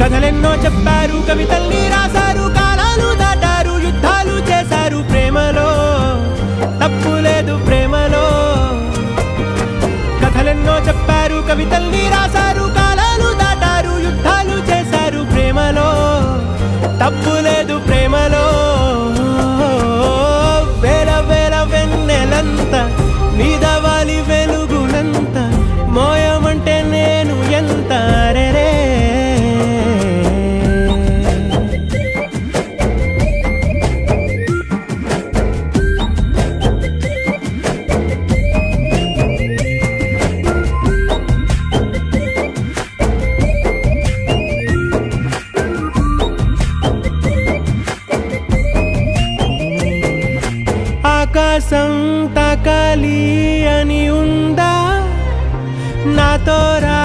కథలెన్నో చెప్పారు, కవితల్ని రాశారు, కాలాలు దాటారు, యుద్ధాలు చేశారు. ప్రేమలో తప్పు లేదు, ప్రేమలో. కథలెన్నో చెప్పారు, కవితల్ని రాశారు, కాలాలు దాటారు, యుద్ధాలు చేశారు. ప్రేమలో తప్పు లేదు, ప్రేమలో. వేల వేల వెన్నెలంత నీదవాలి వెలుగునంత, మోయమంటే నేను ఎంత రే. ఆకాశం తాకాలి అని ఉందా, నాతో రా